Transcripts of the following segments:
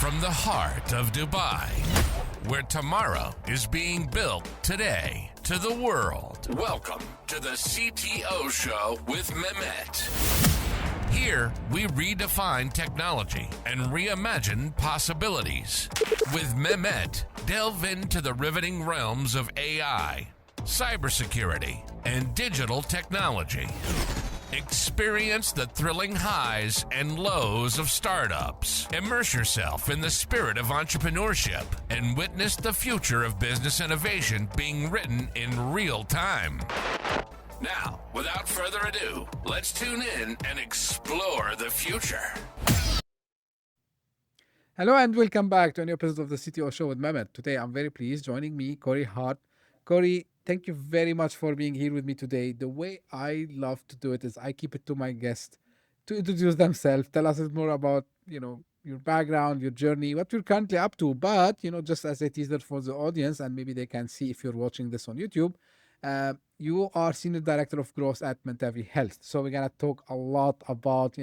from the heart of Dubai, where tomorrow is being built today, to the world. Welcome to the CTO Show with Mehmet. Here, we redefine technology and reimagine possibilities. With Mehmet, delve into the riveting realms of AI, cybersecurity, and digital technology. Experience the thrilling highs and lows of startups. Immerse yourself in the spirit of entrepreneurship and witness the future of business innovation being written in real time. Now, without further ado, let's tune in and explore the future. Hello and welcome back to a new episode of the CTO Show with Mehmet. Today I'm very pleased joining me, Corey Hart. Corey, thank you very much for being here with me today. The way I love to do it is I keep it to my guests to introduce themselves, tell us a bit more about, your background, your journey, what you're currently up to. But, just as a teaser for the audience, and maybe they can see if you're watching this on YouTube, you are Senior Director of Growth at Mentavi Health. So we're going to talk a lot about,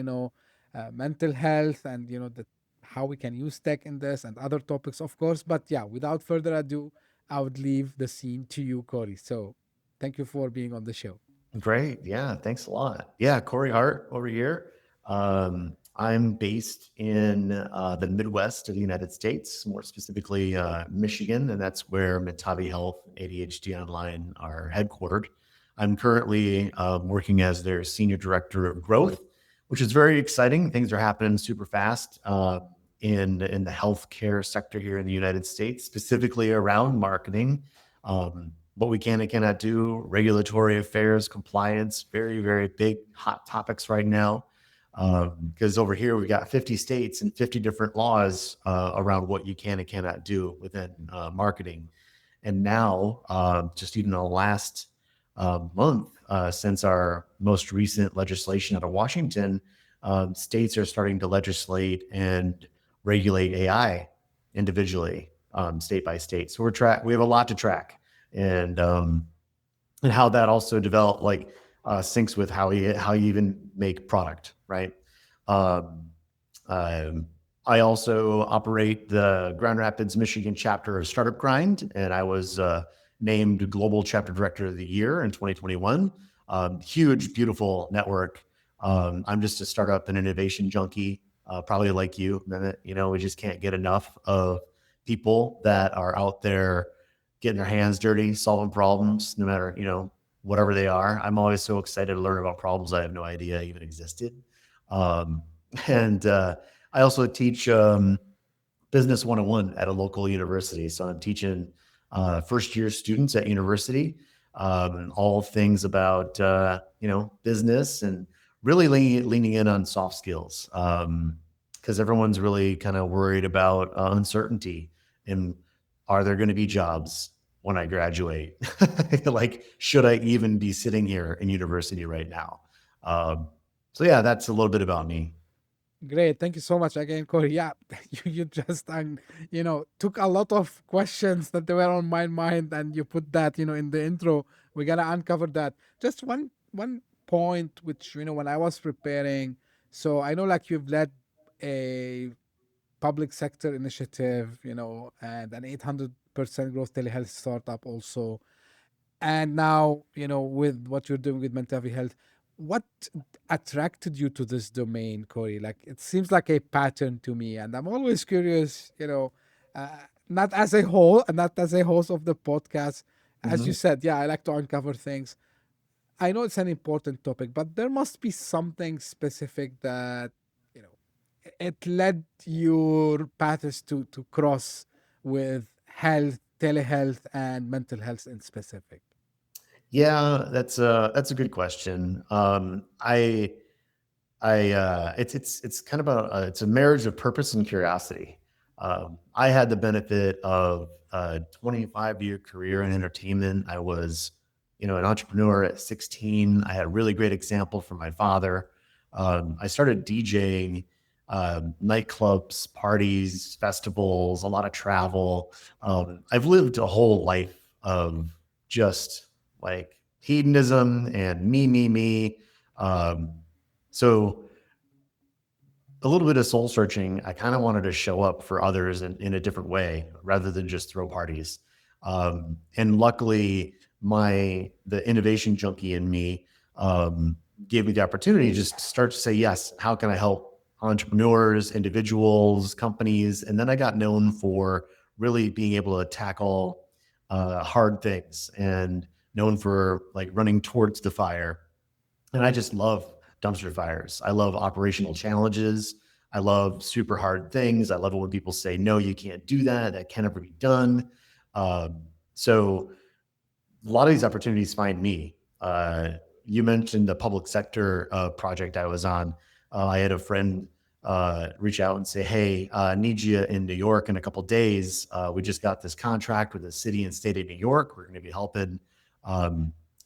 mental health and, how we can use tech in this and other topics, of course. But yeah, without further ado, I would leave the scene to you, Corey. So thank you for being on the show. Great. Yeah. Thanks a lot. Yeah. Corey Hart over here. I'm based in the Midwest of the United States, more specifically Michigan, and that's where Mentavi Health, ADHD Online are headquartered. I'm currently working as their Senior Director of Growth, which is very exciting. Things are happening super fast in the healthcare sector here in the United States, specifically around marketing. What we can and cannot do, regulatory affairs, compliance, very, very big hot topics right now. Because over here, we've got 50 states and 50 different laws around what you can and cannot do within marketing. And now, just even the last month, since our most recent legislation out of Washington, states are starting to legislate and regulate AI individually, state by state. So we have a lot to track, and how that also developed, syncs with how you even make product, right? I also operate the Grand Rapids, Michigan chapter of Startup Grind, and I was named Global Chapter Director of the Year in 2021. Huge, beautiful network. I'm just a startup and innovation junkie, probably like you, Mehmet. We just can't get enough of people that are out there getting their hands dirty, solving problems, no matter, whatever they are. I'm always so excited to learn about problems I have no idea even existed. And I also teach Business 101 at a local university. So I'm teaching first-year students at university all things about, business, and really leaning in on soft skills, because everyone's really kind of worried about uncertainty and are there going to be jobs when I graduate? Should I even be sitting here in university right now? So yeah, that's a little bit about me. Great. Thank you so much again, Corey. Yeah, you just, took a lot of questions that were on my mind and you put that, in the intro. We're going to uncover that. Just one point, which, when I was preparing, so I know you've led a public sector initiative, and an 800% growth telehealth startup also. And now, with what you're doing with Mentavi Health, what attracted you to this domain, Corey? It seems like a pattern to me, and I'm always curious, not as a whole, not as a host of the podcast, as you said, yeah, I like to uncover things. I know it's an important topic, but there must be something specific that, it led your paths to cross with health, telehealth, and mental health in specific. Yeah, that's a good question. It's kind of it's a marriage of purpose and curiosity. I had the benefit of a 25-year career in entertainment. I was, an entrepreneur at 16. I had a really great example from my father. I started DJing nightclubs, parties, festivals, a lot of travel. I've lived a whole life of just hedonism and me. So a little bit of soul searching. I kind of wanted to show up for others in a different way rather than just throw parties. And luckily, the innovation junkie in me gave me the opportunity to just start to say, yes, how can I help entrepreneurs, individuals, companies? And then I got known for really being able to tackle hard things and known for like running towards the fire. And I just love dumpster fires. I love operational challenges. I love super hard things. I love it when people say, no, you can't do that. That can never be done. So a lot of these opportunities find me. You mentioned the public sector project I was on. I had a friend reach out and say, hey, I need you in New York in a couple of days. We just got this contract with the city and state of New York. We're going to be helping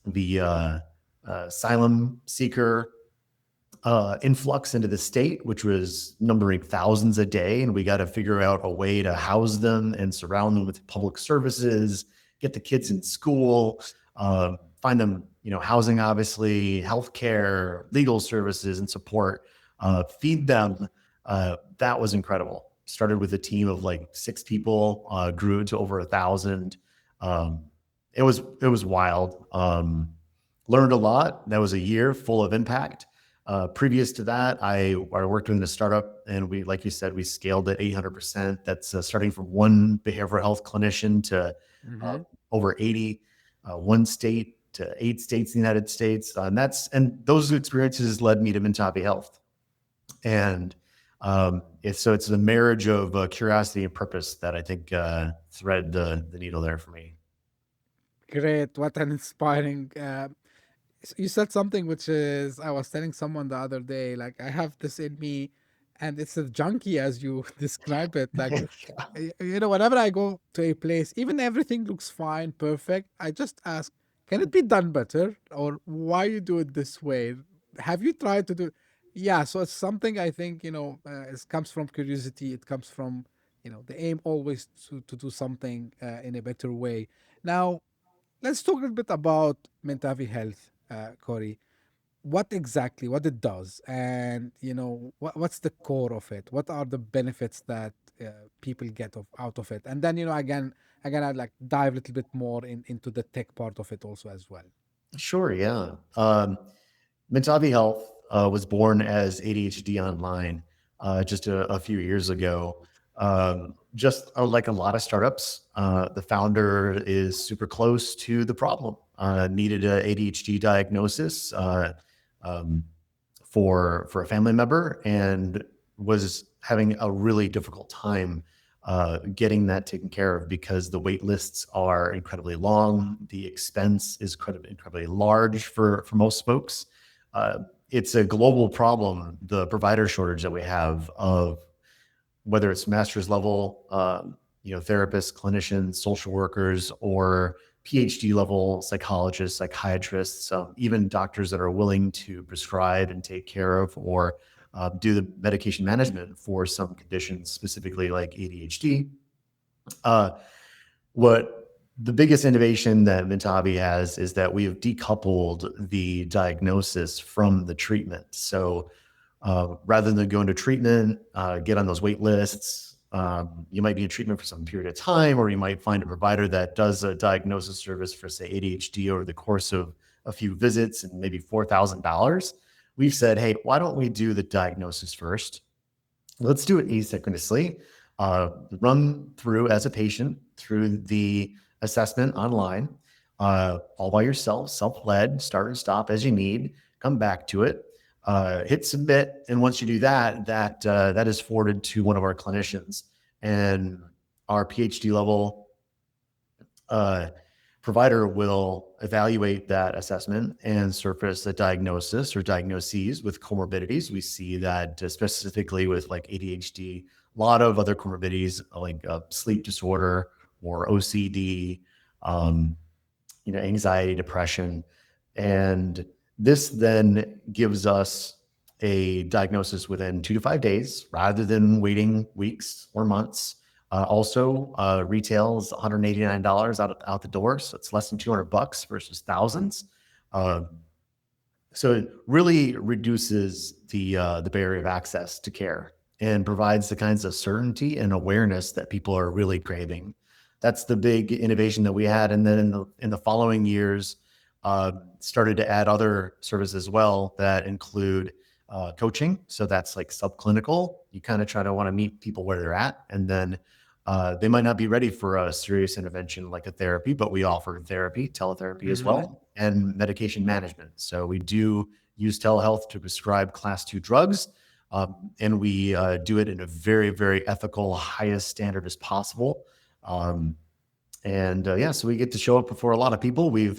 the asylum seeker influx into the state, which was numbering thousands a day. And we got to figure out a way to house them and surround them with public services, get the kids in school, find them, housing, obviously, healthcare, legal services and support, feed them. That was incredible. Started with a team of like 6 people, grew to over 1,000. It was wild. Learned a lot. That was a year full of impact. Previous to that, I worked in a startup, and we, like you said, we scaled it 800%. That's starting from one behavioral health clinician to over 80, one state to 8 states in the United States, and those experiences led me to Mentavi Health, and it's the marriage of curiosity and purpose that I think thread the needle there for me. Great. What an inspiring. You said something which is, I was telling someone the other day, like, I have this in me, and it's a junkie as you describe it. Like, whenever I go to a place, even everything looks fine, perfect, I just ask, can it be done better? Or why you do it this way? Have you tried to do? Yeah, so it's something I think, it comes from curiosity. It comes from, the aim always to do something in a better way. Now, let's talk a little bit about Mentavi Health, Corey. What it does, and what's the core of it? What are the benefits that people get out of it? And then again, I'd like dive a little bit more into the tech part of it also as well. Sure, yeah. Mentavi Health was born as ADHD Online just a few years ago. Just like a lot of startups, the founder is super close to the problem. Needed a ADHD diagnosis for a family member, and was having a really difficult time getting that taken care of because the wait lists are incredibly long. The expense is incredibly large for most folks. It's a global problem, the provider shortage that we have of whether it's master's level, therapists, clinicians, social workers, or PhD level psychologists, psychiatrists, even doctors that are willing to prescribe and take care of or do the medication management for some conditions, specifically like ADHD. What the biggest innovation that Mentavi has is that we have decoupled the diagnosis from the treatment. So rather than go into treatment, get on those wait lists, you might be in treatment for some period of time, or you might find a provider that does a diagnosis service for, say, ADHD over the course of a few visits and maybe $4,000. We've said, hey, why don't we do the diagnosis first? Let's do it asynchronously. Run through as a patient through the assessment online, all by yourself, self-led, start and stop as you need, come back to it, hit submit. And once you do that, that is forwarded to one of our clinicians, and our PhD level provider will evaluate that assessment and surface a diagnosis or diagnoses with comorbidities. We see that specifically with like ADHD, a lot of other comorbidities like sleep disorder or OCD, anxiety, depression. And this then gives us a diagnosis within 2 to 5 days rather than waiting weeks or months. Also, retail is $189 out the door, so it's less than $200 versus thousands. So it really reduces the barrier of access to care and provides the kinds of certainty and awareness that people are really craving. That's the big innovation that we had, and then in the following years, started to add other services as well that include coaching. So that's like subclinical. You kind of try to want to meet people where they're at, and then they might not be ready for a serious intervention like a therapy, but we offer therapy, teletherapy as well, and medication management. So we do use telehealth to prescribe class 2 drugs, and we do it in a very, very ethical, highest standard as possible. So we get to show up before a lot of people. We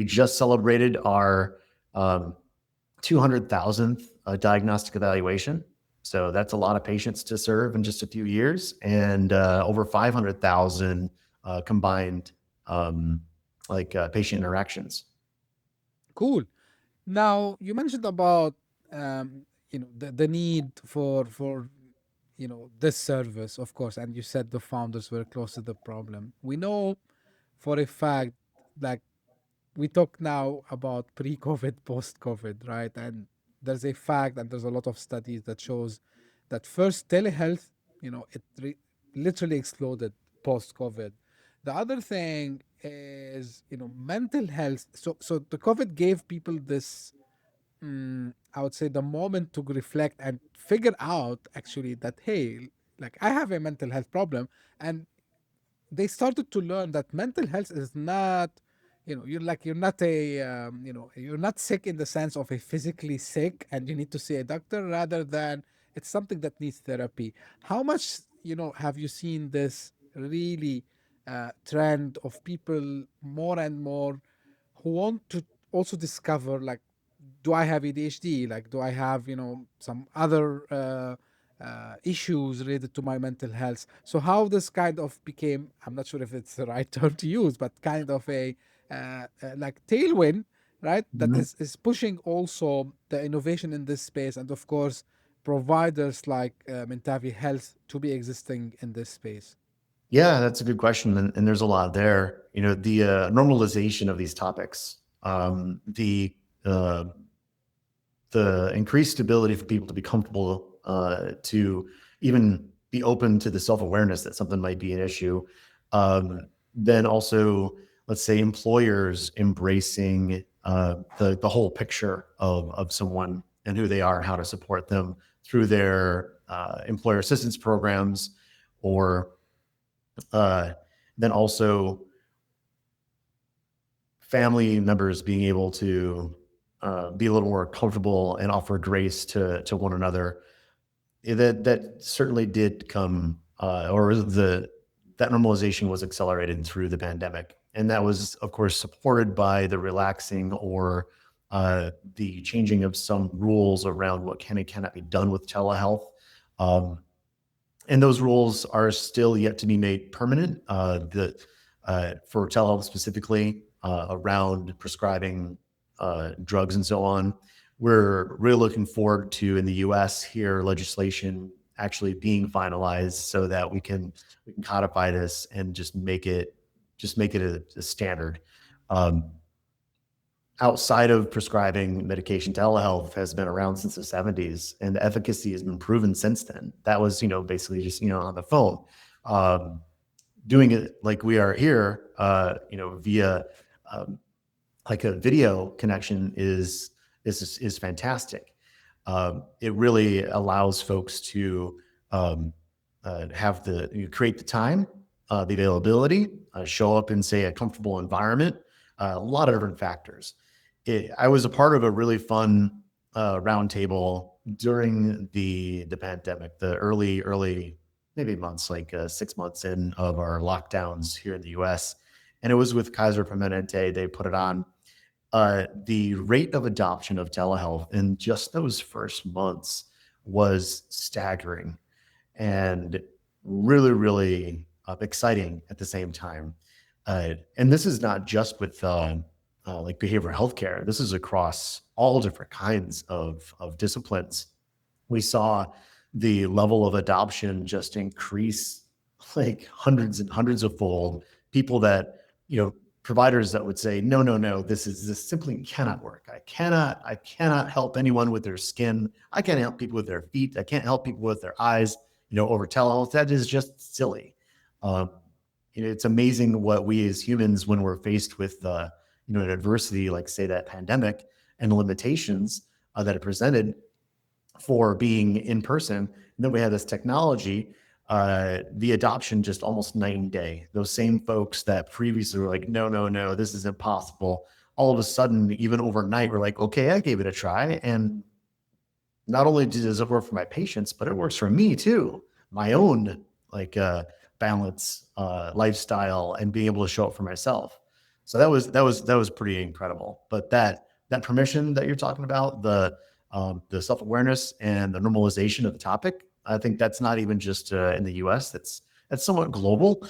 just celebrated our 200,000th diagnostic evaluation. So that's a lot of patients to serve in just a few years, and over 500,000 combined patient interactions. Cool. Now you mentioned about the need for this service, of course, and you said the founders were close to the problem. We know for a fact, like, we talk now about pre-COVID, post-COVID, right? And there's a fact, and there's a lot of studies that shows that first telehealth, it literally exploded post-COVID. The other thing is, mental health. So the COVID gave people this, I would say, the moment to reflect and figure out actually that, hey, like, I have a mental health problem, and they started to learn that mental health is not, you're not sick in the sense of a physically sick and you need to see a doctor, rather than it's something that needs therapy. How much, have you seen this really trend of people more and more who want to also discover, like, do I have ADHD? Like, do I have, some other issues related to my mental health? So how this kind of became, I'm not sure if it's the right term to use, but kind of a like tailwind, right? That Mhm. is pushing also the innovation in this space, and of course, providers like Mentavi Health to be existing in this space. Yeah, that's a good question, and there's a lot there. The normalization of these topics, uh, the increased ability for people to be comfortable, to even be open to the self-awareness that something might be an issue. Then also, let's say, employers embracing the whole picture of someone and who they are, how to support them through their employer assistance programs, or uh, then also family members being able to be a little more comfortable and offer grace to one another. That certainly did come, or that normalization was accelerated through the pandemic, and that was, of course, supported by the relaxing or the changing of some rules around what can and cannot be done with telehealth. Um, and those rules are still yet to be made permanent. For telehealth specifically, around prescribing drugs and so on, we're really looking forward to, in the U.S. here, legislation actually being finalized so that we can codify this and just make it a standard. Um, Outside of prescribing medication, telehealth has been around since the 70s, and the efficacy has been proven since then. That was, basically just, on the phone. Um, Doing it like we are here, via um, like a video connection is fantastic. It really allows folks to have create the time, the availability, show up in, say, a comfortable environment, a lot of different factors. I was a part of a really fun roundtable during the pandemic, the early maybe months, like 6 months in of our lockdowns here in the U.S. And it was with Kaiser Permanente. They put it on. The rate of adoption of telehealth in just those first months was staggering and really, really exciting at the same time. And this is not just with like behavioral healthcare. This is across all different kinds of disciplines. We saw the level of adoption just increase like hundreds and hundreds of fold. People that providers that would say, no, no, no, this simply cannot work. I cannot help anyone with their skin. I can't help people with their feet. I can't help people with their eyes, over telehealth. That is just silly. Um, it's amazing what we as humans, when we're faced with, an adversity, like say that pandemic and the limitations that it presented for being in person. And then we have this technology, the adoption just almost night and day. Those same folks that previously were like, no, no, no, this is impossible. All of a sudden, even overnight, we're like, okay, I gave it a try. And not only does it work for my patients, but it works for me too. My own balance, lifestyle, and being able to show up for myself. So that was pretty incredible. But that permission that you're talking about, the self-awareness and the normalization of the topic, I think that's not even just in the US. That's somewhat global.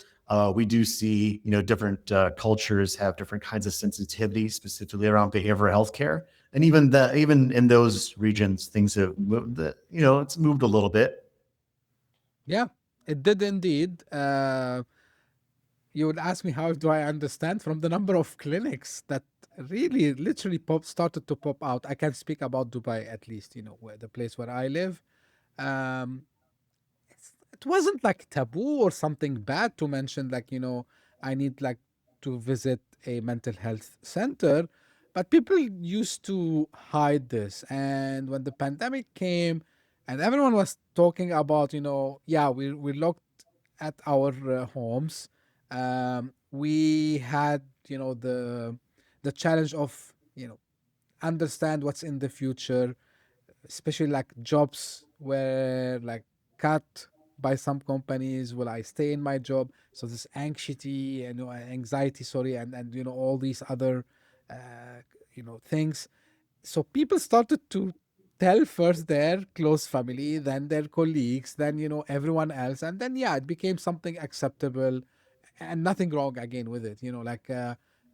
We do see, different cultures have different kinds of sensitivity, specifically around behavioral healthcare. And even in those regions, things have moved, it's moved a little bit. Yeah, it did indeed. You would ask me, how do I understand from the number of clinics that really literally started to pop out. I can speak about Dubai, at least, where the place where I live. Um, it wasn't like taboo or something bad to mention, like, I need like to visit a mental health center, but people used to hide this. And when the pandemic came and everyone was talking about, yeah, we looked at our homes, we had, the challenge of, understand what's in the future, especially like jobs were like cut by some companies. Will I stay in my job? So this anxiety and anxiety, sorry, and all these other things. So people started to tell first their close family, then their colleagues, then everyone else, and then yeah, it became something acceptable, and nothing wrong again with it.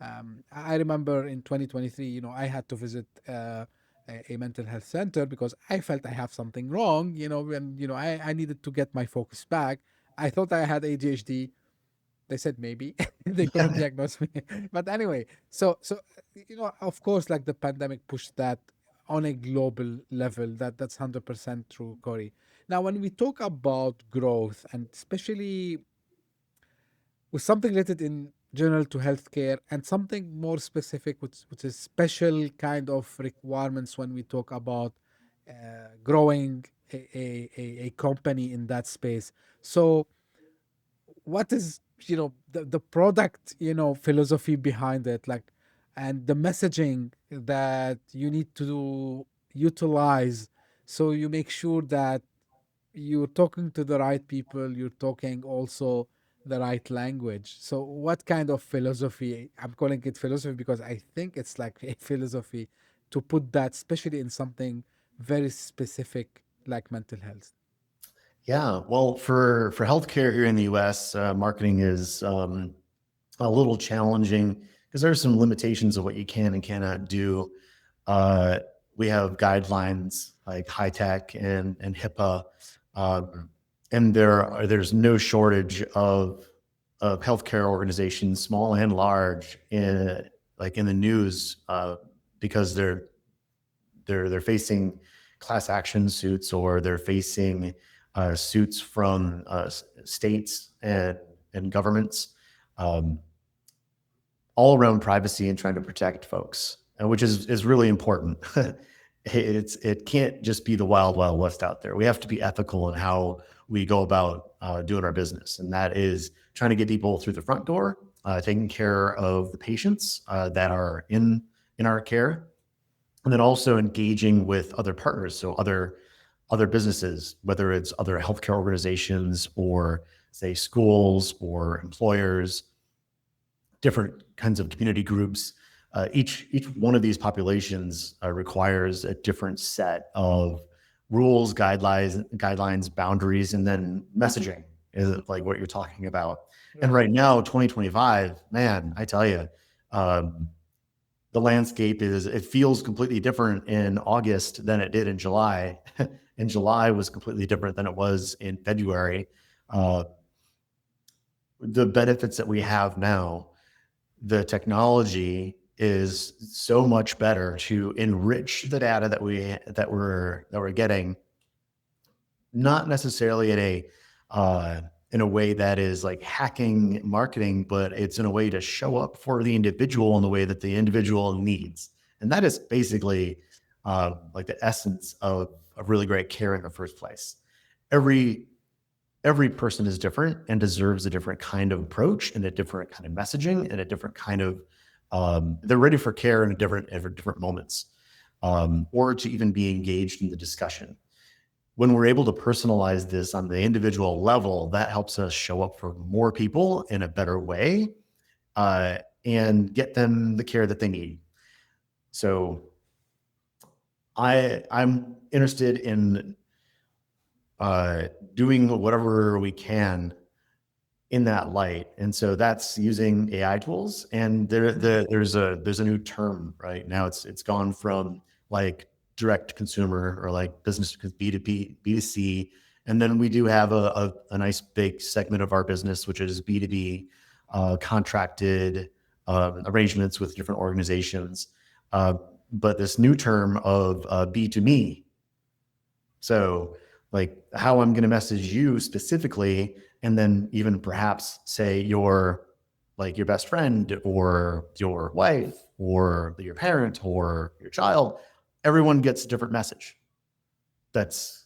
I remember in 2023, I had to visit a mental health center because I felt I have something wrong. When I needed to get my focus back. I thought I had ADHD. They said maybe they couldn't diagnose me. But anyway, so of course, like the pandemic pushed that on a global level. That's 100% true, Corey. Now, when we talk about growth, and especially with something related in general to healthcare, and something more specific, which is special kind of requirements when we talk about growing a company in that space. So what is the product philosophy behind it, like, and the messaging that you need to utilize, so you make sure that you're talking to the right people, you're talking also the right language. So what kind of philosophy, I'm calling it philosophy because I think it's like a philosophy to put that, especially in something very specific like mental health? Yeah, well, for healthcare here in the U.S., marketing is a little challenging because there are some limitations of what you can and cannot do. Uh, we have guidelines like high tech and HIPAA, um, and there's no shortage of healthcare organizations, small and large, in the news because they're facing class action suits, or they're facing suits from states and governments, um, all around privacy and trying to protect folks, which is really important. It can't just be the wild west out there. We have to be ethical in how we go about doing our business, and that is trying to get people through the front door, taking care of the patients that are in our care, and then also engaging with other partners, so other businesses, whether it's other healthcare organizations or say schools or employers, different kinds of community groups. Each one of these populations requires a different set of rules, guidelines, boundaries, and then messaging is like what you're talking about. And right now, 2025, man, I tell you, the landscape it feels completely different in August than it did in July. And July was completely different than it was in February. The benefits that we have now, the technology is so much better to enrich the data that we're getting, not necessarily in a way that is like hacking marketing, but it's in a way to show up for the individual in the way that the individual needs. And that is basically like the essence of really great care in the first place. Every person is different and deserves a different kind of approach and a different kind of messaging and a different kind of they're ready for care in different moments, or to even be engaged in the discussion. When we're able to personalize this on the individual level, that helps us show up for more people in a better way, and get them the care that they need. So I'm interested in doing whatever we can in that light. And so that's using AI tools. And there's a new term right now. It's gone from like direct to consumer or like business B2B, B2C. And then we do have a nice big segment of our business, which is B2B, contracted arrangements with different organizations. But this new term of B2Me. So like how I'm going to message you specifically, and then even perhaps say your best friend or your wife or your parent or your child, everyone gets a different message that's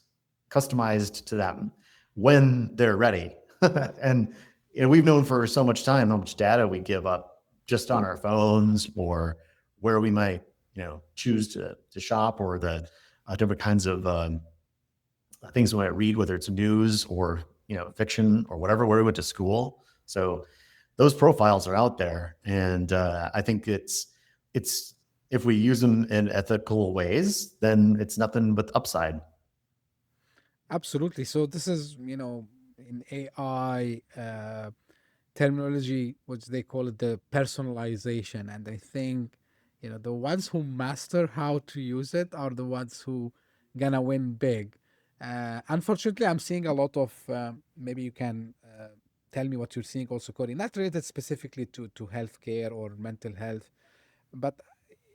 customized to them when they're ready. And we've known for so much time how much data we give up just on our phones, or where we might, choose to shop, or the different kinds of things we might read, whether it's news or fiction or whatever, where we went to school. So those profiles are out there, and I think it's if we use them in ethical ways, then it's nothing but upside. Absolutely. So this is, in AI terminology, which they call it the personalization. And I think, the ones who master how to use it are the ones who gonna win big. Unfortunately, I'm seeing a lot of, maybe you can tell me what you're seeing also, Corey, not related specifically to healthcare or mental health, but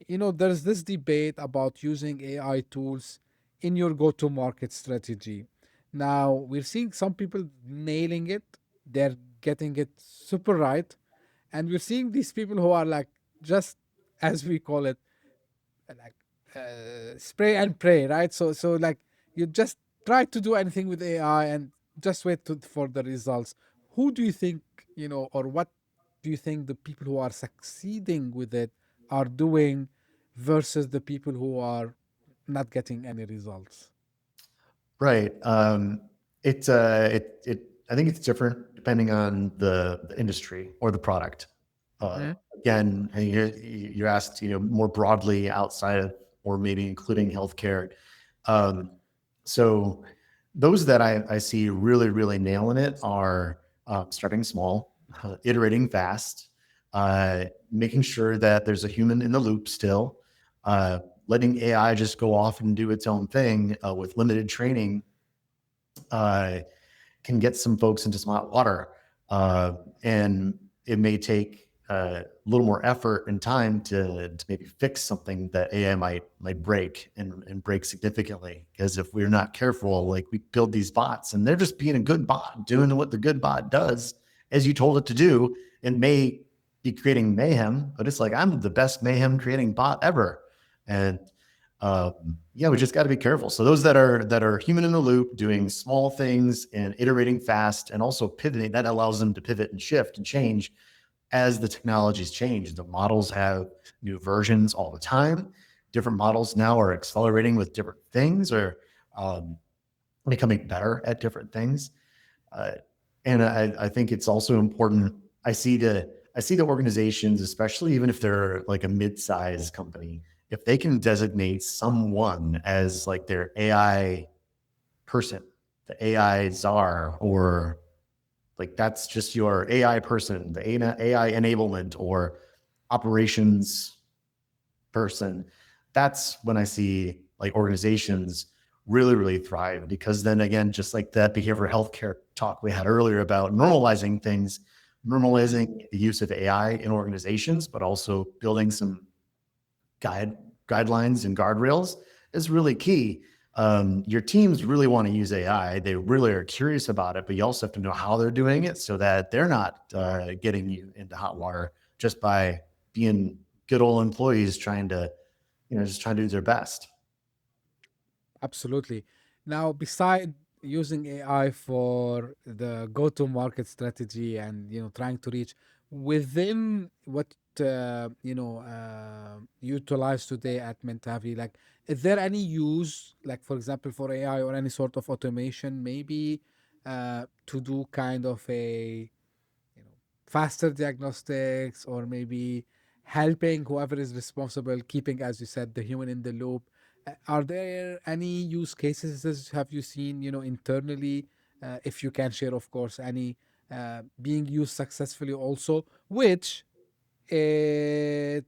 there's this debate about using AI tools in your go-to-market strategy. Now we're seeing some people nailing it; they're getting it super right, and we're seeing these people who are like, just as we call it, like spray and pray, right? So like, you just try to do anything with AI and just wait for the results. Who do you think, or what do you think the people who are succeeding with it are doing versus the people who are not getting any results? Right. I think it's different depending on the industry or the product. Mhm. Again, and you're asked, more broadly outside of, or maybe including healthcare. So those that I see really, really nailing it are starting small, iterating fast, making sure that there's a human in the loop still, letting AI just go off and do its own thing with limited training, can get some folks into some hot water. And it may take a little more effort and time to maybe fix something that AI might break and break significantly. Because if we're not careful, like we build these bots and they're just being a good bot, doing what the good bot does as you told it to do, it may be creating mayhem, but it's like, I'm the best mayhem creating bot ever. And we just got to be careful. So those that are human in the loop, doing small things and iterating fast, and also pivoting, that allows them to pivot and shift and change as the technologies change. The models have new versions all the time. Different models now are accelerating with different things, or becoming better at different things. And I think it's also important. I see the organizations, especially even if they're like a mid-sized company, if they can designate someone as like their AI person, the AI czar, or like that's just your AI person, the AI enablement or operations person, that's when I see like organizations really, really thrive. Because then again, just like that behavioral healthcare talk we had earlier about normalizing things, normalizing the use of AI in organizations, but also building some guidelines and guardrails is really key. Your teams really want to use AI. They really are curious about it, but you also have to know how they're doing it so that they're not getting you into hot water just by being good old employees trying to, just trying to do their best. Absolutely. Now, beside using AI for the go-to-market strategy and trying to reach within what utilize today at Mentavi, like, is there any use, like for example, for AI or any sort of automation, maybe to do kind of a faster diagnostics, or maybe helping whoever is responsible, keeping, as you said, the human in the loop. Are there any use cases have you seen, internally, if you can share, of course, any being used successfully also, which it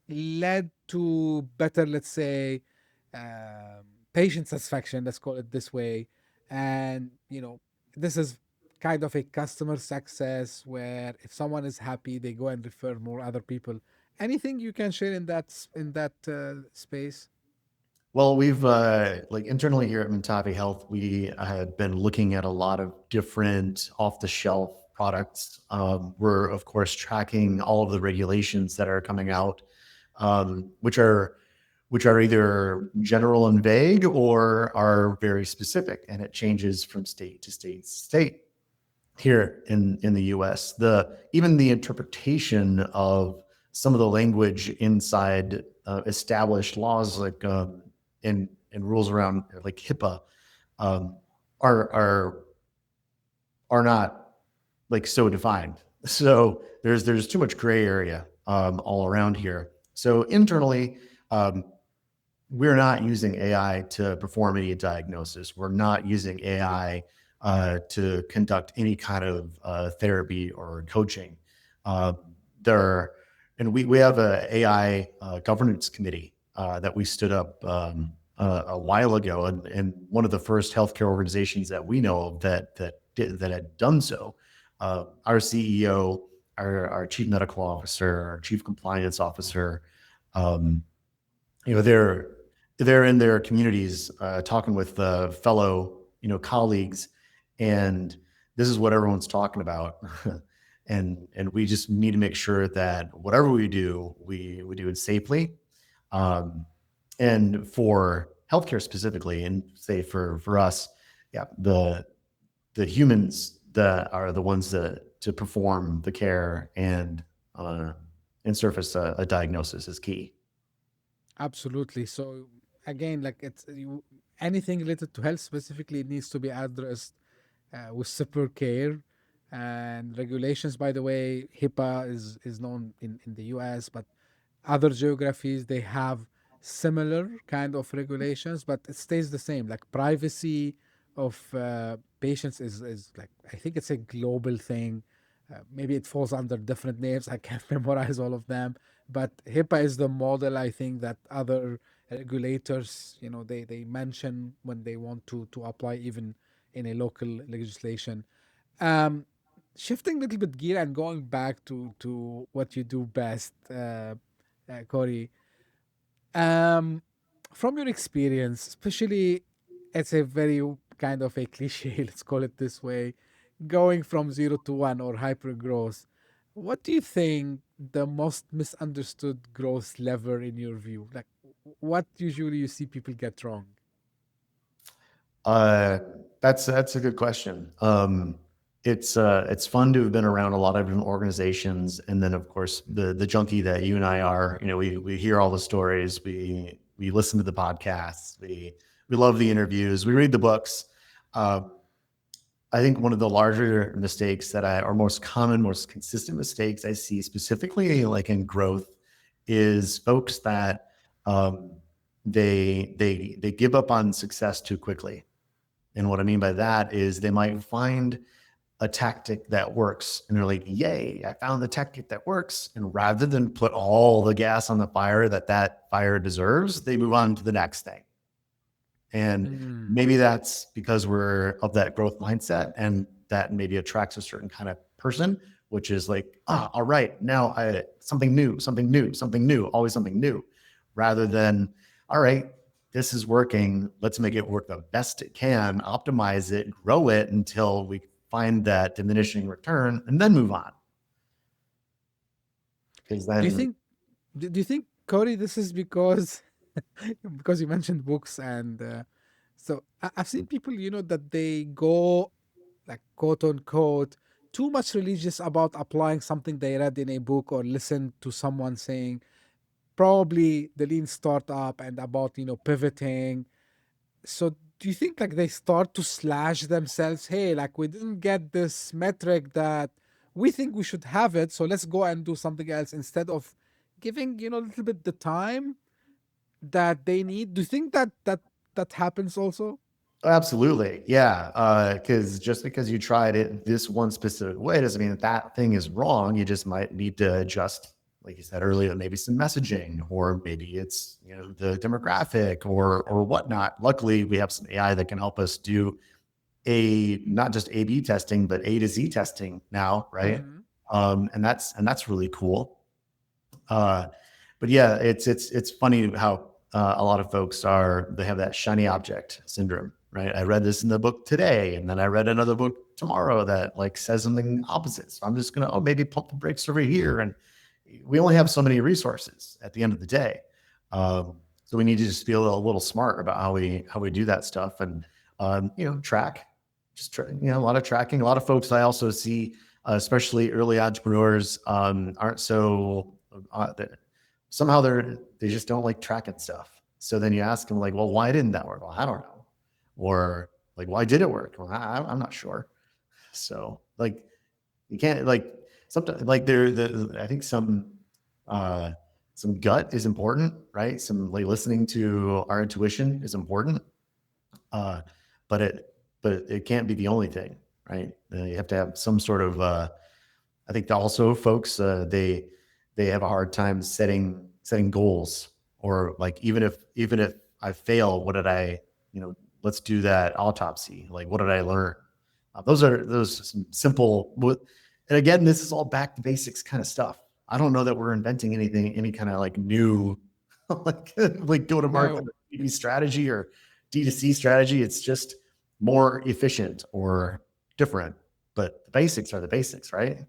led to better, let's say, patient satisfaction, let's call it this way. And this is kind of a customer success, where if someone is happy, they go and refer more other people. Anything you can share in that space? Well, we've like internally here at Mentavi Health, we have been looking at a lot of different off-the-shelf products. We're of course tracking all of the regulations that are coming out, which are either general and vague or are very specific, and it changes from state to state to state. Here in the US, even the interpretation of some of the language inside established laws, like and rules around like HIPAA, um, are not like so defined. So there's too much gray area all around here. So internally, um, we're not using AI to perform any diagnosis. We're not using AI to conduct any kind of therapy or coaching. Uh, there, and we have a AI governance committee that we stood up a while ago, and one of the first healthcare organizations that we know of that had done so. Our CEO, our chief medical officer, our chief compliance officer. Um, they're in their communities talking with fellow colleagues, and this is what everyone's talking about. And we just need to make sure that whatever we do, we do it safely. um, and for healthcare specifically, and say for us, yeah, the humans that are the ones that to perform the care uh, and surface a diagnosis is key. Absolutely. So again, like anything related to health specifically needs to be addressed with super care and regulations. By the way, HIPAA is known in the US, but other geographies they have similar kind of regulations, but it stays the same. Like privacy of patients is like, I think it's a global thing. Maybe it falls under different names. I can't memorize all of them, but HIPAA is the model, I think, that other regulators, they mention when they want to apply even in a local legislation. Um, Shifting a little bit gear and going back to what you do best, Corey. Um, from your experience, especially, it's a very kind of a cliche, let's call it this way, going from 0 to 1 or hyper growth. What do you think the most misunderstood growth lever in your view? Like, what usually you see people get wrong? Uh, that's a good question. It's fun to have been around a lot of different organizations, and then of course the junkie that you and I are. We hear all the stories, we listen to the podcasts, we love the interviews, we read the books. Uh, I think one of the larger mistakes or most common, most consistent mistakes I see specifically like in growth is folks that um, they give up on success too quickly. And what I mean by that is they might find a tactic that works and they're like, yay, I found the tactic that works. And rather than put all the gas on the fire that fire deserves, they move on to the next thing. And Mm, maybe that's because we're of that growth mindset. And that maybe attracts a certain kind of person, which is like, all right, now something new, always something new, rather than, all right, this is working. Let's make it work the best it can, optimize it, grow it until we find that diminishing return, and then move on. Because then, Do you think, Corey, this is because because you mentioned books and so I've seen people, that they go like quote unquote too much religious about applying something they read in a book or listened to someone saying, probably the lean startup and about pivoting. So do you think like they start to slash themselves? Hey, like we didn't get this metric that we think we should have it, so let's go and do something else instead of giving a little bit the time that they need. Do you think that happens also? absolutely, yeah. Because just because you tried it this one specific way doesn't mean that that thing is wrong. You just might need to adjust, like you said earlier, maybe some messaging, or maybe it's the demographic or whatnot. Luckily, we have some AI that can help us do not just A/B testing, but A to Z testing now, right? Hmm. And that's really cool. But yeah, it's funny how a lot of folks they have that shiny object syndrome, right? I read this in the book today, and then I read another book tomorrow that like says something opposite. So I'm just gonna maybe pump the brakes over here, and we only have so many resources at the end of the day. So we need to just feel a little smart about how we do that stuff, and track, a lot of tracking. A lot of folks I also see, especially early entrepreneurs, aren't so somehow they just don't like tracking stuff. So then you ask them like, well, why didn't that work? Well, I don't know. Or like, why did it work? Well, I'm not sure. So like, you can't like sometimes like I think some gut is important, right? Some like listening to our intuition is important. But it can't be the only thing, right? You have to have some sort of I think also folks they have a hard time setting goals, or like even if I fail, what did I let's do that autopsy. Like, what did I learn? Those some simple. And again, this is all back to basics kind of stuff. I don't know that we're inventing any kind of like new like go to market No. strategy or D2C strategy. It's just more efficient or different, but the basics are the basics, right?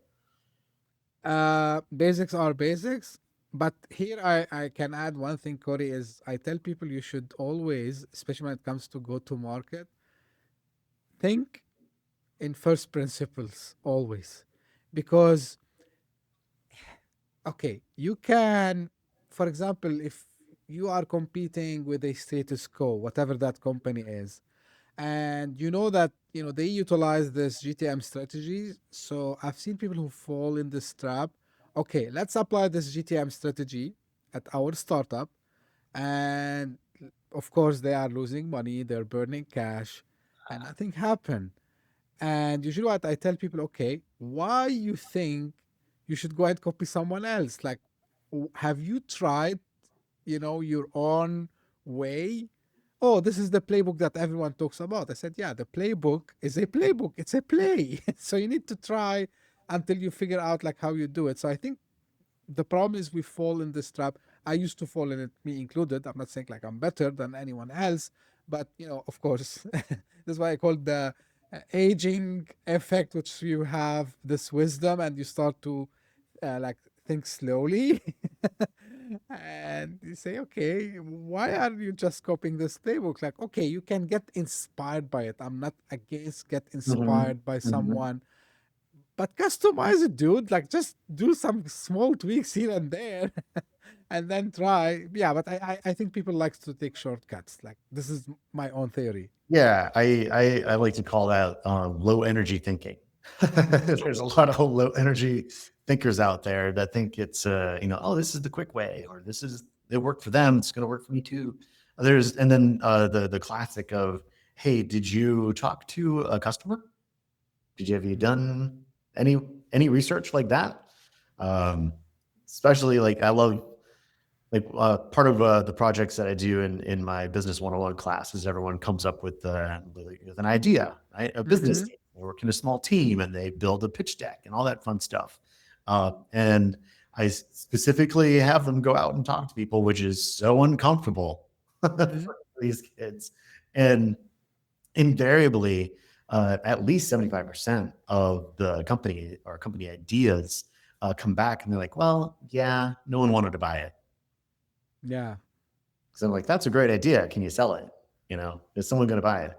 Basics are basics. But here I can add one thing, Corey, is I tell people you should always, especially when it comes to go to market, think in first principles always. Because, okay, you can, for example, if you are competing with a status quo, whatever that company is, and you know that they utilize this GTM strategy. So I've seen people who fall in this trap. Okay, let's apply this GTM strategy at our startup, and of course they are losing money, they're burning cash, and nothing happened. And usually what I tell people, okay, why you think you should go and copy someone else? Like, have you tried your own way? Oh, this is the playbook that everyone talks about. I said, yeah, the playbook is a playbook. It's a play. So you need to try until you figure out like how you do it. So I think the problem is we fall in this trap. I used to fall in it, me included. I'm not saying like I'm better than anyone else, but of course, this is why I call the aging effect, which you have this wisdom and you start to like think slowly. And you say, okay, why are you just copying this playbook? Like, okay, you can get inspired by it. I'm not against get Mm-hmm. inspired by Mm-hmm. someone, but customize it, dude. Like, just do some small tweaks here and there, and then try. Yeah, but I think people like to take shortcuts. Like, this is my own theory. Yeah, I like to call that low energy thinking. There's a lot of low energy thinkers out there that think it's oh, this is the quick way, or it worked for them, it's going to work for me too. And then the classic of, hey, did you talk to a customer? Have you done any research like that? Um, Especially like I love like part of the projects that I do in my business 101 class is everyone comes up with an idea, right? A business Mm-hmm. case. work in a small team and they build a pitch deck and all that fun stuff. And I specifically have them go out and talk to people, which is so uncomfortable Mhm. for these kids. And invariably, at least 75% of the company or company ideas come back and they're like, well, yeah, no one wanted to buy it. Yeah. Because I'm like, that's a great idea. Can you sell it? Is someone going to buy it?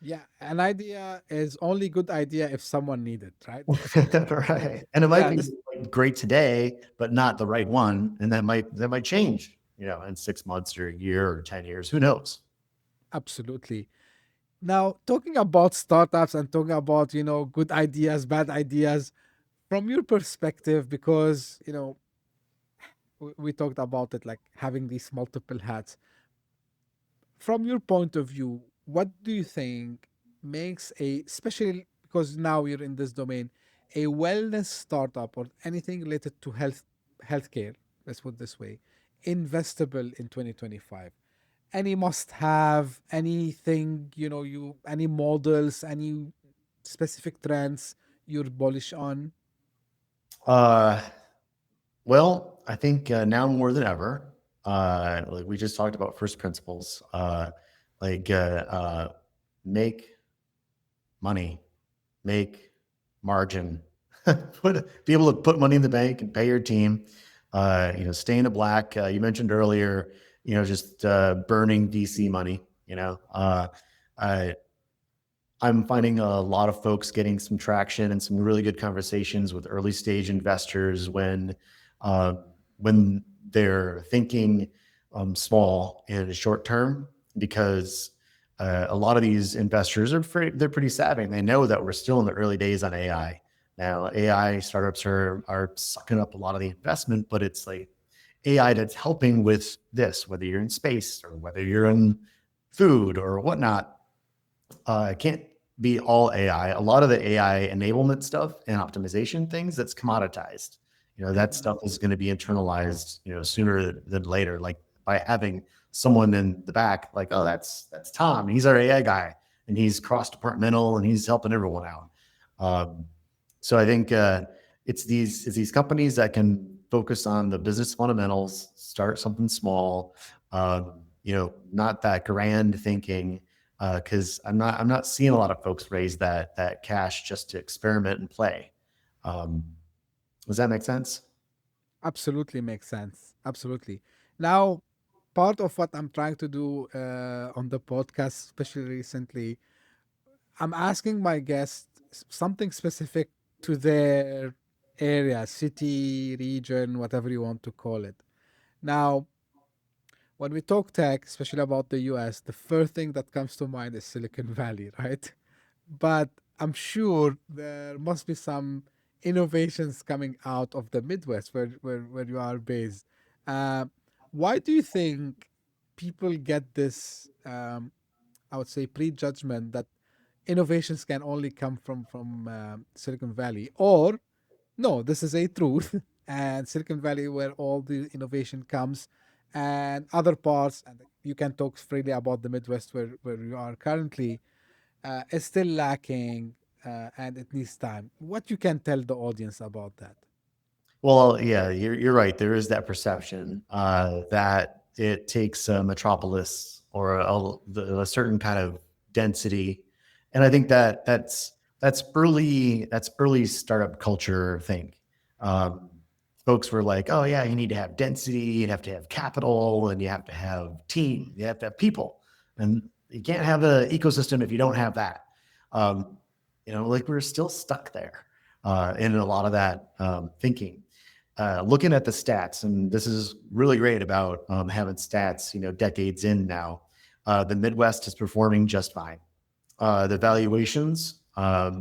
Yeah. An idea is only good idea if someone need it, right? Right. And it might Yeah. be This like great today, but not the right one. And that might change, in 6 months or a year or 10 years. Who knows? absolutely. Now, talking about startups and talking about, good ideas, bad ideas, from your perspective, because, we talked about it like having these multiple hats. From your point of view, what do you think makes especially because now you're in this domain, a wellness startup or anything related to healthcare, let's put it this way, investable in 2025? Any must have, anything, any models, any specific trends you're bullish on? Uh, well, I think now more than ever, like we just talked about first principles, like make money, make margin, be able to put money in the bank and pay your team, stay in the black. You mentioned earlier, just burning VC money, I, I'm finding a lot of folks getting some traction and some really good conversations with early stage investors uh, when they're thinking small in the short term, because a lot of these investors they're pretty savvy and they know that we're still in the early days on AI. Now, AI startups are sucking up a lot of the investment, but it's like AI that's helping with this, whether you're in space or whether you're in food or whatnot. It can't be all AI. A lot of the AI enablement stuff and optimization things, that's commoditized. That Mhm. stuff is going to be internalized, sooner than later. Like by having someone in the back, like, oh, that's Tom. He's our AI guy, and he's cross departmental, and he's helping everyone out. Um, so I think it's these companies that can focus on the business fundamentals, start something small, not that grand thinking, because I'm not seeing a lot of folks raise that cash just to experiment and play. Um, does that make sense? Absolutely makes sense. Absolutely. Now, part of what I'm trying to do on the podcast, especially recently, I'm asking my guests something specific to their area, city, region, whatever you want to call it. Now, when we talk tech, especially about the US, the first thing that comes to mind is Silicon Valley, right? But I'm sure there must be some innovations coming out of the Midwest where you are based. Uh, why do you think people get this, I would say, prejudgment that innovations can only come from Silicon Valley? Or no, this is a truth. And Silicon Valley, where all the innovation comes, and other parts, and you can talk freely about the Midwest where you are currently, is still lacking, and it needs time. What you can tell the audience about that? Well, yeah, you're right. There is that perception that it takes a metropolis or a certain kind of density, and I think that's early startup culture thing. Um, Folks were like, "Oh yeah, you need to have density, you have to have capital, and you have to have team, you have to have people, and you can't have an ecosystem if you don't have that." Um, like we're still stuck there in a lot of that thinking. Looking at the stats, and this is really great about having stats, decades in now. The Midwest is performing just fine. The valuations,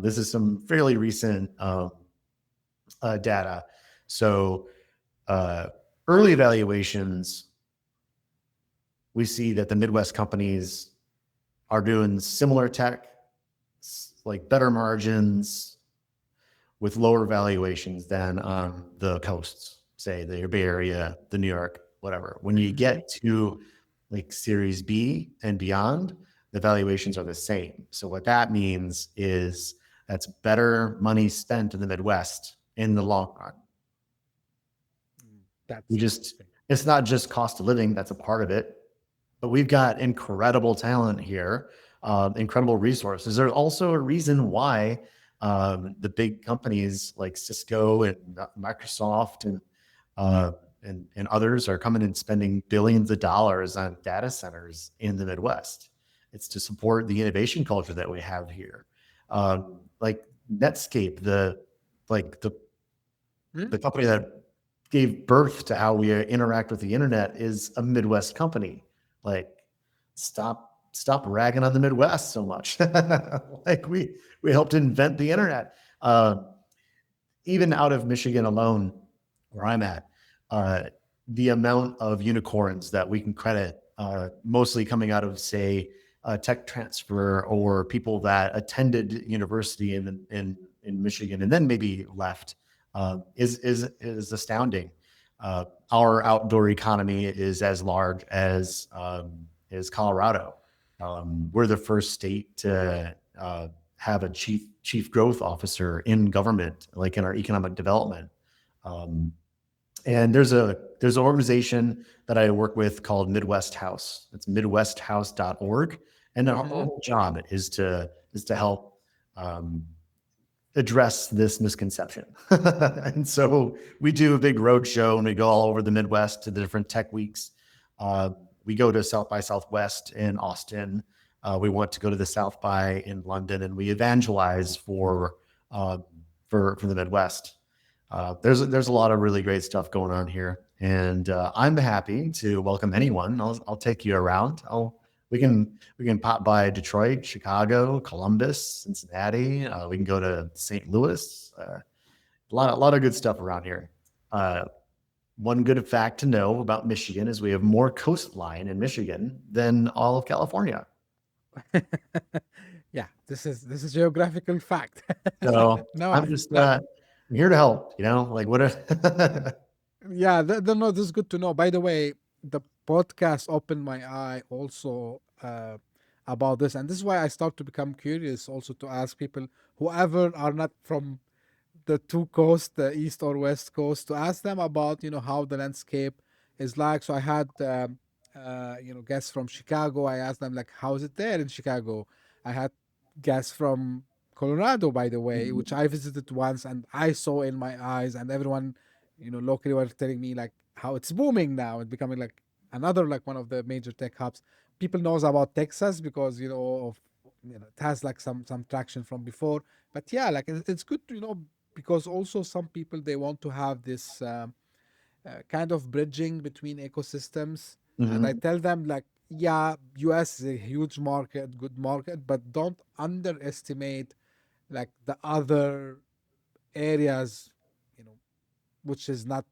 this is some fairly recent data. So uh, early valuations, we see that the Midwest companies are doing similar tech, like better margins, with lower valuations than on the coasts, say the Bay Area, the New York, whatever. When you Mhm. get to like Series B and beyond, the valuations are the same. So what that means is that's better money spent in the Midwest in the long run. That's It's not just cost of living, that's a part of it, but we've got incredible talent here, incredible resources. There's also a reason why the big companies like Cisco and Microsoft and others are coming and spending billions of dollars on data centers in the Midwest. It's to support the innovation culture that we have here. Like Netscape, the company that gave birth to how we interact with the internet, is a Midwest company. Like, stop ragging on the Midwest so much. Like we helped invent the internet. Even out of Michigan alone, where I'm at, the amount of unicorns that we can credit, mostly coming out of, say, tech transfer or people that attended university in Michigan and then maybe left, is astounding. Our outdoor economy is as large as Colorado. We're the first state to have a chief growth officer in government, like in our economic development. And there's an organization that I work with called Midwest House. It's midwesthouse.org, and our whole job is to help address this misconception. And so we do a big road show and we go all over the Midwest to the different tech weeks. We go to South by Southwest in Austin. We want to go to the South by in London, and we evangelize for the Midwest. There's a lot of really great stuff going on here, and I'm happy to welcome anyone. I'll take you around. We can pop by Detroit, Chicago, Columbus, Cincinnati. We can go to St. Louis. A lot of good stuff around here. One good fact to know about Michigan is we have more coastline in Michigan than all of California. Yeah, this is geographical fact. So No, I'm just I'm here to help. Like what? yeah, no, this is good to know. By the way, the podcast opened my eye also about this, and this is why I start to become curious also to ask people, whoever are not from the two coasts, the east or west coast, to ask them about how the landscape is like. So I had guests from Chicago. I asked them like, how is it there in Chicago? I had guests from Colorado, by the way, which I visited once and I saw in my eyes, and everyone locally were telling me like how it's booming now and becoming like another, like one of the major tech hubs. People knows about Texas because it has like some traction from before. But yeah, like it's good to because also some people, they want to have this kind of bridging between ecosystems. And I tell them like, yeah, US is a huge market, good market, but don't underestimate like the other areas, which is not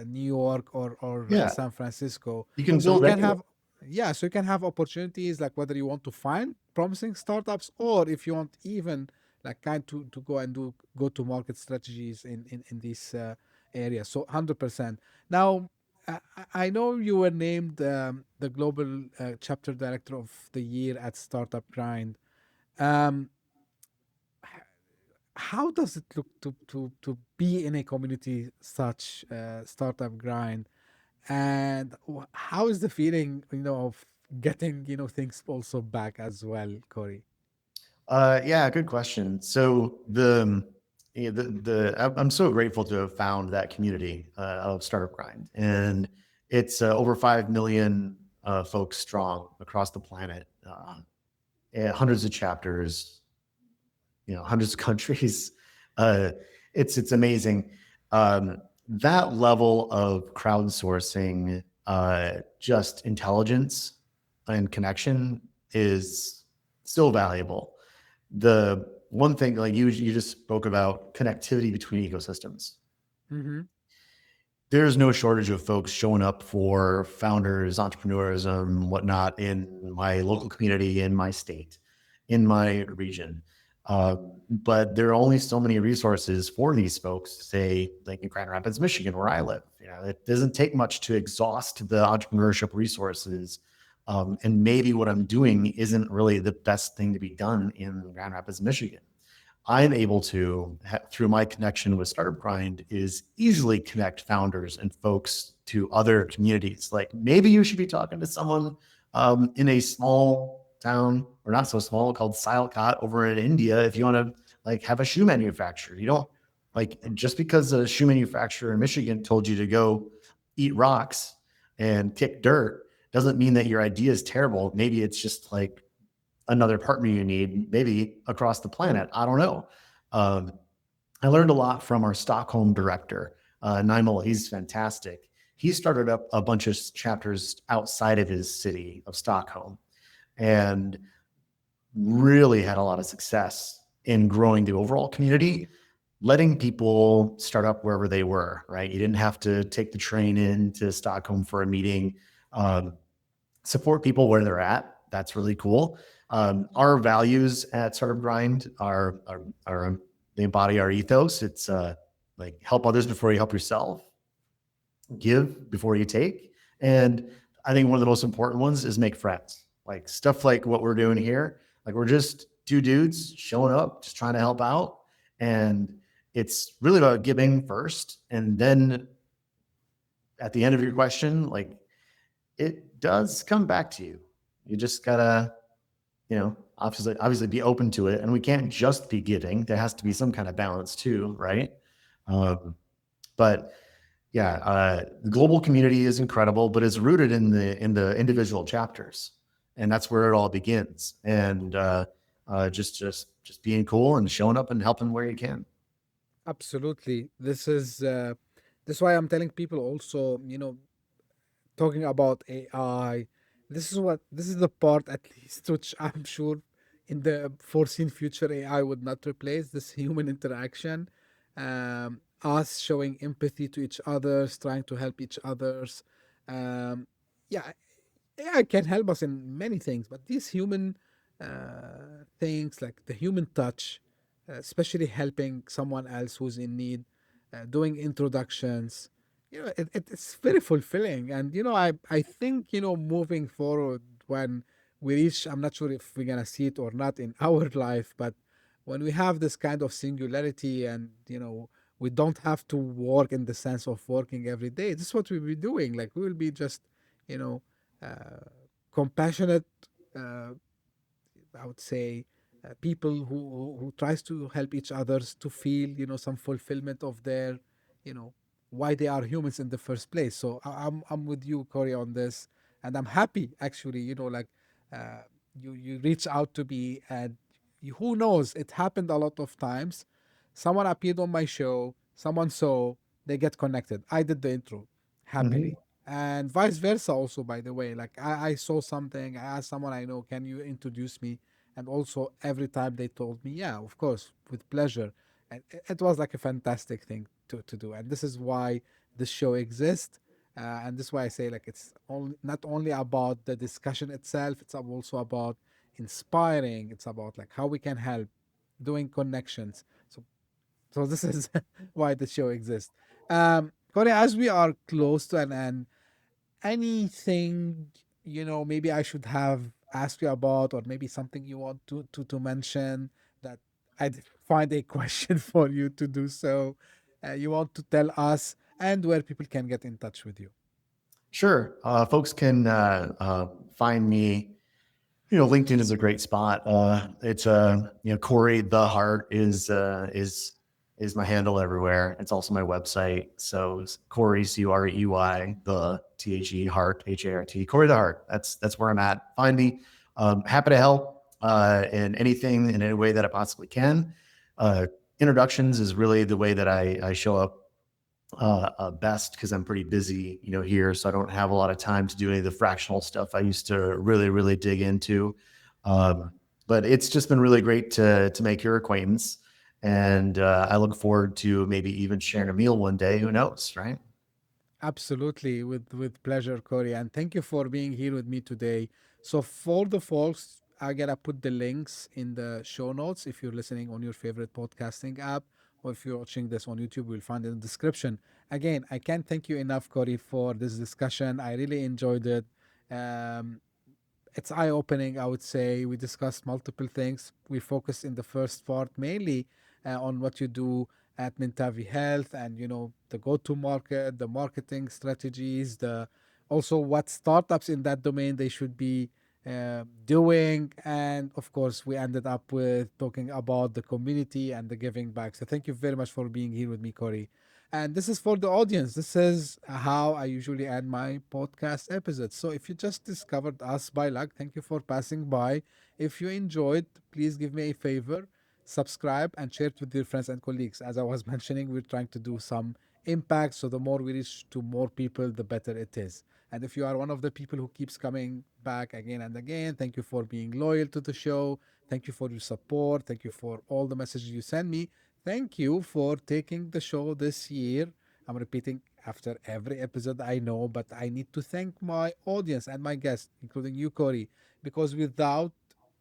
New York or Yeah, San Francisco. you can So you build can anywhere. have, yeah, so you can have opportunities, like whether you want to find promising startups, or if you want even like kind to go and do go to market strategies in these areas. So 100%. Now, I know you were named the global chapter director of the year at Startup Grind. Um, how does it look to be in a community such Startup Grind, and how is the feeling of getting things also back as well, Corey? Yeah, good question. So I'm so grateful to have found that community of Startup Grind, and it's over 5 million folks strong across the planet, and hundreds of chapters, hundreds of countries. Uh, it's amazing. That level of crowdsourcing, just intelligence and connection, is still valuable. The one thing, like you just spoke about connectivity between ecosystems. Mm-hmm. There's no shortage of folks showing up for founders, entrepreneurs, and whatnot in my local community, in my state, in my region. But there are only so many resources for these folks, say, like in Grand Rapids, Michigan, where I live. It doesn't take much to exhaust the entrepreneurship resources And maybe what I'm doing isn't really the best thing to be done in Grand Rapids, Michigan. I'm able to, through my connection with Startup Grind, is easily connect founders and folks to other communities. Like maybe you should be talking to someone in a small town or not so small called Sialkot over in India if you want to like have a shoe manufacturer. You don't like just because a shoe manufacturer in Michigan told you to go eat rocks and kick dirt doesn't mean that your idea is terrible. Maybe it's just like another partner you need, maybe across the planet. I don't know. Um, I learned a lot from our Stockholm director, Nymel. He's fantastic. He started up a bunch of chapters outside of his city of Stockholm and really had a lot of success in growing the overall community, letting people start up wherever they were, right? You didn't have to take the train into Stockholm for a meeting. Um, Support people where they're at. That's really cool. Our values at Startup Grind are they embody our ethos. It's like help others before you help yourself, give before you take. And I think one of the most important ones is make friends. Like stuff like what we're doing here. Like we're just two dudes showing up, just trying to help out. And it's really about giving first. And then at the end of your question, like it does come back to you. You just gotta, obviously be open to it. And we can't just be giving. There has to be some kind of balance too, right? Um, but yeah, the global community is incredible, but it's rooted in the individual chapters, and that's where it all begins. And just being cool and showing up and helping where you can. Absolutely. This is why I'm telling people also, talking about AI. This is the part at least which I'm sure in the foreseen future AI would not replace this human interaction. Us showing empathy to each others, trying to help each others. Um, yeah, AI can help us in many things, but these human things like the human touch, especially helping someone else who's in need, doing introductions, it's very fulfilling. And I think moving forward when we reach, I'm not sure if we're gonna see it or not in our life, but when we have this kind of singularity and we don't have to work in the sense of working every day, this is what we'll be doing. Like we will be just you know uh, compassionate, uh, I would say, people who tries to help each others to feel some fulfillment of their you know why they are humans in the first place. So I'm with you, Corey, on this, and I'm happy actually. Like you reach out to me, and who knows? It happened a lot of times. Someone appeared on my show, someone saw, they get connected. I did the intro Mhm. happily. And vice versa also, by the way. Like I saw something, I asked someone I know, can you introduce me? And also every time they told me, yeah, of course, with pleasure. And it was like a fantastic thing to do. And this is why this show exists. And this is why I say like it's only not only about the discussion itself, it's also about inspiring. It's about like how we can help, doing connections. So this is why the show exists. Corey, as we are close to an end, anything maybe I should have asked you about, or maybe something you want to mention that I'd find a question for you to do so, you want to tell us, and where people can get in touch with you. Sure. Folks can find me. LinkedIn is a great spot. It's Corey the Heart is my handle everywhere. It's also my website. So it's Corey Corey the The Heart Hart Corey the Heart. That's where I'm at. Find me. Happy to help in anything in any way that I possibly can. Uh, Introductions is really the way that I show up best because I'm pretty busy, here. So I don't have a lot of time to do any of the fractional stuff I used to really, really dig into. Um, but it's just been really great to make your acquaintance. And I look forward to maybe even sharing a meal one day. Who knows, right? Absolutely, with pleasure, Corey, and thank you for being here with me today. So for the folks, I gotta put the links in the show notes. If you're listening on your favorite podcasting app, or if you're watching this on YouTube, we'll find it in the description. Again, I can't thank you enough, Corey, for this discussion. I really enjoyed it. Um, it's eye-opening, I would say. We discussed multiple things. We focused in the first part mainly on what you do at Mentavi Health, and the go-to market, the marketing strategies, the also what startups in that domain they should be doing. And of course, we ended up with talking about the community and the giving back. So thank you very much for being here with me, Corey. And this is for the audience. This is how I usually end my podcast episodes. So if you just discovered us by luck, thank you for passing by. If you enjoyed, please give me a favor, subscribe and share it with your friends and colleagues. As I was mentioning, we're trying to do some impact. So the more we reach to more people, the better it is. And if you are one of the people who keeps coming back again and again, thank you for being loyal to the show. Thank you for your support. Thank you for all the messages you send me. Thank you for taking the show this year. I'm repeating after every episode, I know, but I need to thank my audience and my guests, including you, Corey, because without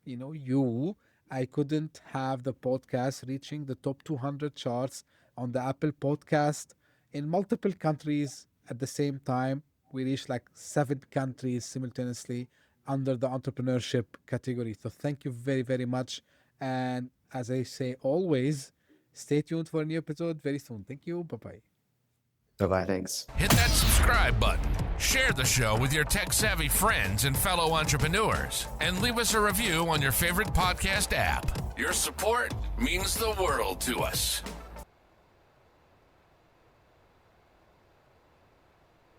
you, I couldn't have the podcast reaching the top 200 charts on the Apple Podcast in multiple countries at the same time. We reached like 7 countries simultaneously under the entrepreneurship category. So thank you very, very much. And as I say always, stay tuned for a new episode very soon. Thank you. Bye-bye. Bye-bye. Thanks. Hit that subscribe button, share the show with your tech-savvy friends and fellow entrepreneurs, and leave us a review on your favorite podcast app. Your support means the world to us.